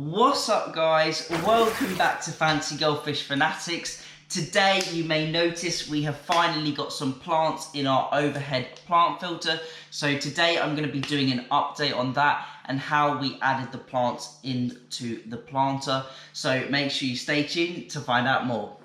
What's up guys, welcome back to Fancy Goldfish Fanatics. Today you may notice we have finally got some plants in our overhead plant filter. So today I'm going to be doing an update on that and how we added the plants into the planter. So make sure you stay tuned to find out more.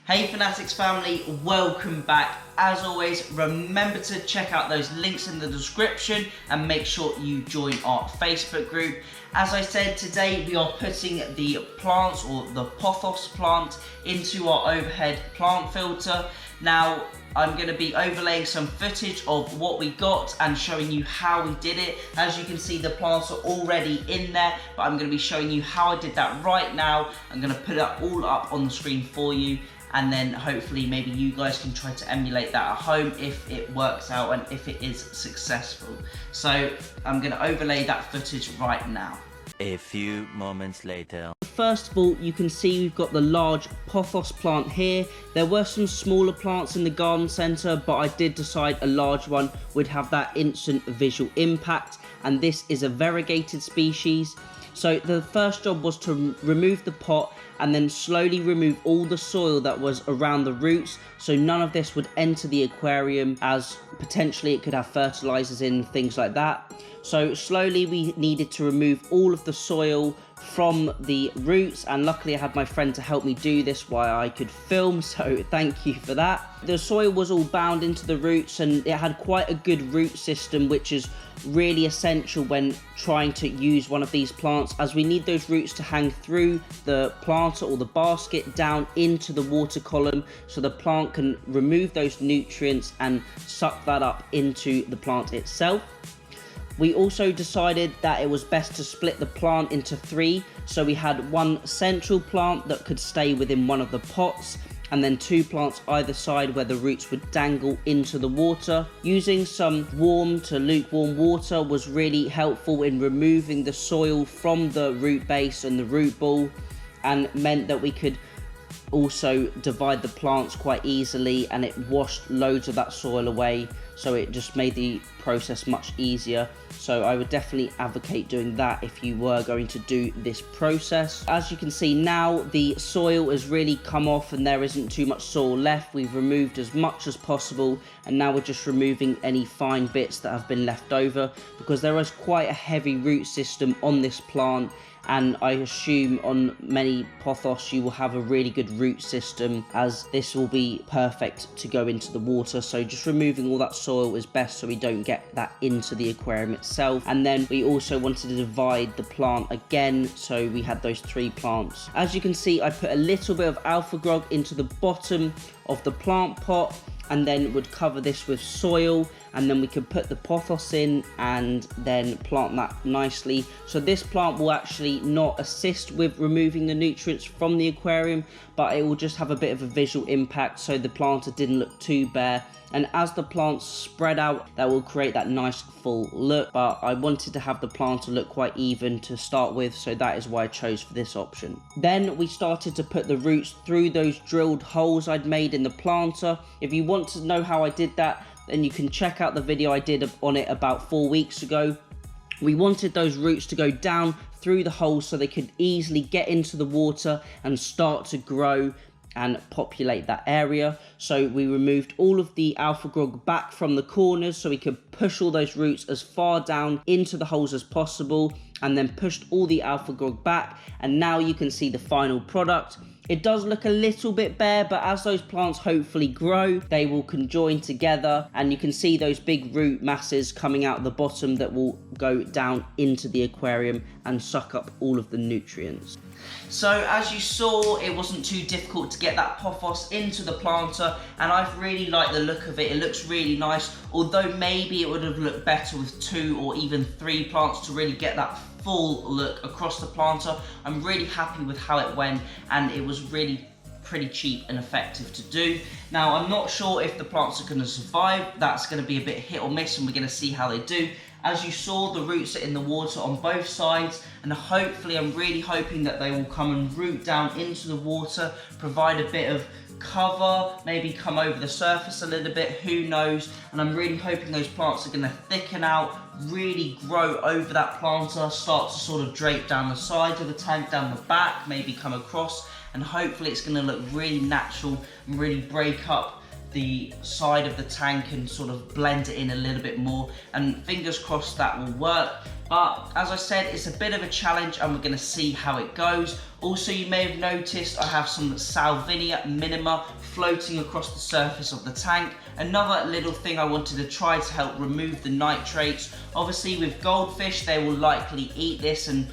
Hey Fanatics family, welcome back. As always, remember to check out those links in the description and make sure you join our Facebook group. As I said, today we are putting the plants or the pothos plant into our overhead plant filter. Now, I'm going to be overlaying some footage of what we got and showing you how we did it. As you can see, the plants are already in there, but I'm going to be showing you how I did that right now. I'm going to put it all up on the screen for you, and then hopefully maybe you guys can try to emulate that at home if it works out and if it is successful. So I'm going to overlay that footage right now. A few moments later. First of all, you can see we've got the large pothos plant here. There were some smaller plants in the garden centre, but I did decide a large one would have that instant visual impact, and this is a variegated species. So the first job was to remove the pot and then slowly remove all the soil that was around the roots, so none of this would enter the aquarium, as potentially it could have fertilizers in, things like that. So slowly we needed to remove all of the soil from the roots, and luckily I had my friend to help me do this while I could film, so thank you for that. The soil was all bound into the roots and it had quite a good root system, which is really essential when trying to use one of these plants, as we need those roots to hang through the planter or the basket down into the water column, so the plant can remove those nutrients and suck that up into the plant itself. We also decided that it was best to split the plant into three, so we had one central plant that could stay within one of the pots, and then two plants either side where the roots would dangle into the water. Using some warm to lukewarm water was really helpful in removing the soil from the root base and the root ball, and meant that we could also divide the plants quite easily, and it washed loads of that soil away, so it just made the process much easier. So I would definitely advocate doing that if you were going to do this process. As you can see now, the soil has really come off and there isn't too much soil left. We've removed as much as possible, and now we're just removing any fine bits that have been left over, because there is quite a heavy root system on this plant, and I assume on many pothos you will have a really good root system, as this will be perfect to go into the water. So just removing all that soil is best so we don't get that into the aquarium itself. And then we also wanted to divide the plant again, so we had those three plants. As you can see, I put a little bit of alpha grog into the bottom of the plant pot, and then would cover this with soil, and then we could put the pothos in and then plant that nicely. So this plant will actually not assist with removing the nutrients from the aquarium, but it will just have a bit of a visual impact, so the planter didn't look too bare. And as the plants spread out, that will create that nice full look, but I wanted to have the planter look quite even to start with, so that is why I chose for this option. Then we started to put the roots through those drilled holes I'd made in the planter. If you want to know how I did that, then you can check out the video I did on it about 4 weeks ago. We wanted those roots to go down through the holes so they could easily get into the water and start to grow and populate that area. So we removed all of the alpha grog back from the corners so we could push all those roots as far down into the holes as possible, and then pushed all the alpha grog back, and now you can see the final product. It does look a little bit bare, but as those plants hopefully grow, they will conjoin together, and you can see those big root masses coming out the bottom that will go down into the aquarium and suck up all of the nutrients. So as you saw, it wasn't too difficult to get that pothos into the planter, and I've really liked the look of it. It looks really nice, although maybe it would have looked better with 2 or even 3 plants to really get that full look across the planter. I'm really happy with how it went, and it was really pretty cheap and effective to do. Now, I'm not sure if the plants are going to survive. That's going to be a bit hit or miss, and we're going to see how they do. As you saw, the roots are in the water on both sides, and hopefully, I'm really hoping that they will come and root down into the water, provide a bit of cover, maybe come over the surface a little bit, who knows. And I'm really hoping those plants are going to thicken out, really grow over that planter, start to sort of drape down the sides of the tank, down the back, maybe come across, and hopefully it's going to look really natural and really break up the side of the tank and sort of blend it in a little bit more, and fingers crossed that will work. But as I said, it's a bit of a challenge and we're going to see how it goes. Also, you may have noticed I have some Salvinia minima floating across the surface of the tank. Another little thing I wanted to try to help remove the nitrates. Obviously with goldfish, they will likely eat this and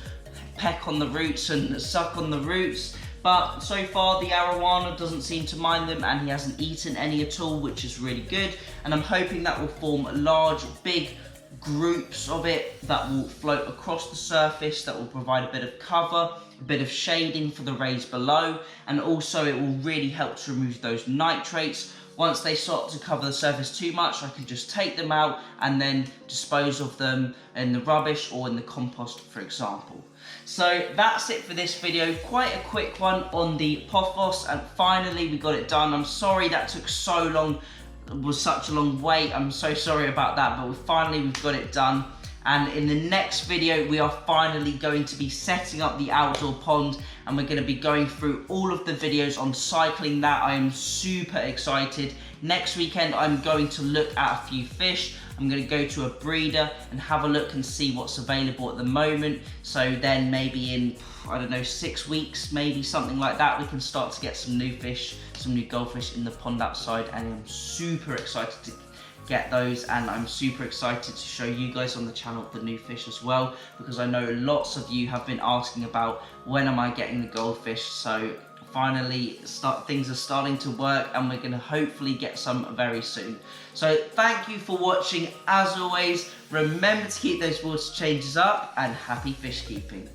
peck on the roots and suck on the roots. But so far the arowana doesn't seem to mind them, and he hasn't eaten any at all, which is really good. And I'm hoping that will form large, big groups of it that will float across the surface, that will provide a bit of cover, a bit of shading for the rays below, and also it will really help to remove those nitrates. Once they start to cover the surface too much, I can just take them out and then dispose of them in the rubbish or in the compost, for example. So that's it for this video. Quite a quick one on the pothos, and finally we got it done. I'm sorry that took so long. It was such a long wait. I'm so sorry about that, but we've got it done. And in the next video, we are finally going to be setting up the outdoor pond, and we're going to be going through all of the videos on cycling that. I am super excited. Next weekend, I'm going to look at a few fish. I'm going to go to a breeder and have a look and see what's available at the moment. So then maybe in, I don't know, 6 weeks, maybe something like that, we can start to get some new fish, some new goldfish in the pond outside, and I'm super excited to get those, and I'm super excited to show you guys on the channel the new fish as well, because I know lots of you have been asking about when am I getting the goldfish. So finally things are starting to work, and we're going to hopefully get some very soon. So thank you for watching. As always, remember to keep those water changes up, and happy fish keeping.